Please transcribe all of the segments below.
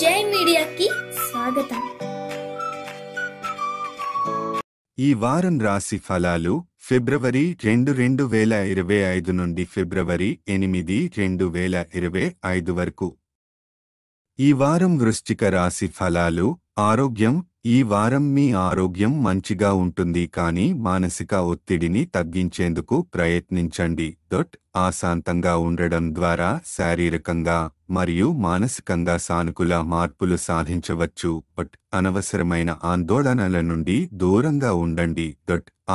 జై మీడియాకి స్వాగతం. ఈ వారం రాశి ఫలాలు ఫిబ్రవరి 2, 2025 నుండి ఫిబ్రవరి 8, 2025 వరకు. ఈ వారం వృశ్చిక రాశి ఫలాలు. ఆరోగ్యం. ఈ వారం మీ ఆరోగ్యం మంచిగా ఉంటుంది, కానీ మానసిక ఒత్తిడిని తగ్గించేందుకు ప్రయత్నించండి. ఆశాంతంగా ఉండడం ద్వారా శారీరకంగా మరియు మానసికంగా సానుకూల మార్పులు సాధించవచ్చు. అనవసరమైన ఆందోళనల నుండి దూరంగా ఉండండి.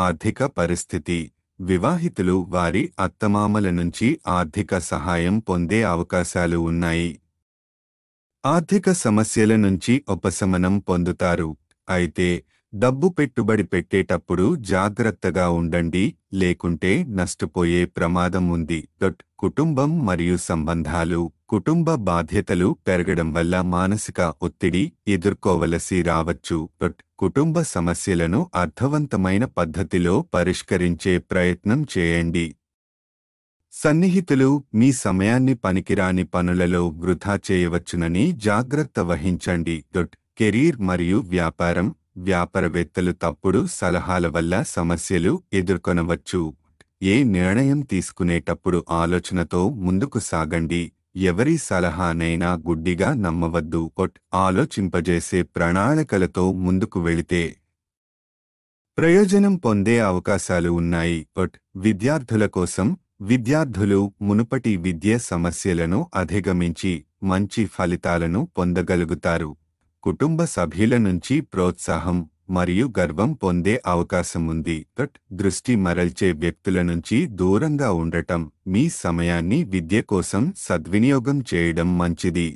ఆర్థిక పరిస్థితి. వివాహితులు వారి అత్తమామల నుంచి ఆర్థిక సహాయం పొందే అవకాశాలు ఉన్నాయి. ఆర్థిక సమస్యల నుంచి ఉపశమనం పొందుతారు. అయితే డబ్బు పెట్టుబడి పెట్టేటప్పుడు జాగ్రత్తగా ఉండండి, లేకుంటే నష్టపోయే ప్రమాదం ఉంది. కుటుంబం మరియు సంబంధాలు. కుటుంబ బాధ్యతలు పెరగడం వల్ల మానసిక ఒత్తిడి ఎదుర్కోవలసి రావచ్చు. కుటుంబ సమస్యలను అర్థవంతమైన పద్ధతిలో పరిష్కరించే ప్రయత్నం చేయండి. సన్నిహితులు మీ సమయాన్ని పనికిరాని పనులలో వృధా చేయవచ్చునని జాగ్రత్త వహించండి. కెరీర్ మరియు వ్యాపారం. వ్యాపారవేత్తలు తప్పుడు సలహాల వల్ల సమస్యలు ఎదుర్కొనవచ్చు. ఏ నిర్ణయం తీసుకునేటప్పుడు ఆలోచనతో ముందుకు సాగండి. ఎవరి సలహానైనా గుడ్డిగా నమ్మవద్దు. ఆలోచింపజేసే ప్రణాళికలతో ముందుకు వెళితే ప్రయోజనం పొందే అవకాశాలు ఉన్నాయి. విద్యార్థుల కోసం. విద్యార్థులు మునుపటి విద్య సమస్యలను అధిగమించి మంచి ఫలితాలను పొందగలుగుతారు. కుటుంబ సభ్యుల నుంచి ప్రోత్సాహం మరియు గర్వం పొందే అవకాశం ఉంది. దృష్టి మరల్చే వ్యక్తుల నుంచి దూరంగా ఉండటం. మీ సమయాన్ని విద్య కోసం సద్వినియోగం చేయడం మంచిది.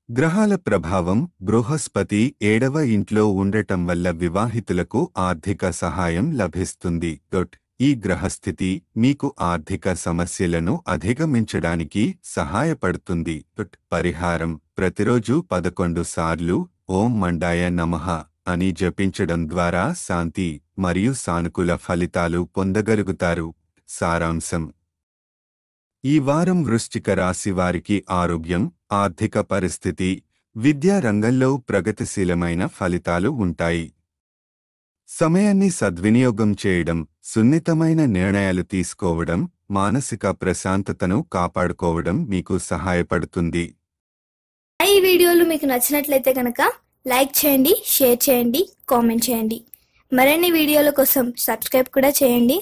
గ్రహాల ప్రభావం. బృహస్పతి 7వ ఇంట్లో ఉండటం వల్ల వివాహితులకు ఆర్థిక సహాయం లభిస్తుంది. ఈ గ్రహస్థితి మీకు ఆర్థిక సమస్యలను అధిగమించడానికి సహాయపడుతుంది. పరిహారం. ప్రతిరోజు 11 సార్లు ఓం మండాయ నమః అని జపించడం ద్వారా శాంతి మరియు సానుకూల ఫలితాలు పొందగలుగుతారు. సారాంశం. ఈ వారం వృశ్చిక రాశి వారికి ఆరోగ్యం, ఆర్థిక పరిస్థితి, విద్యా రంగంలో ప్రగతిశీలమైన ఫలితాలు ఉంటాయి. సమయాన్ని సద్వినియోగం చేయడం, సున్నితమైన నిర్ణయాలు తీసుకోవడం, మానసిక ప్రశాంతతను కాపాడుకోవడం మీకు సహాయపడుతుంది. ఈ వీడియోలు మీకు నచ్చినట్లయితే కనుక లైక్ చేయండి, షేర్ చేయండి, కామెంట్ చేయండి. మరిన్ని వీడియోల కోసం సబ్స్క్రైబ్ కూడా చేయండి.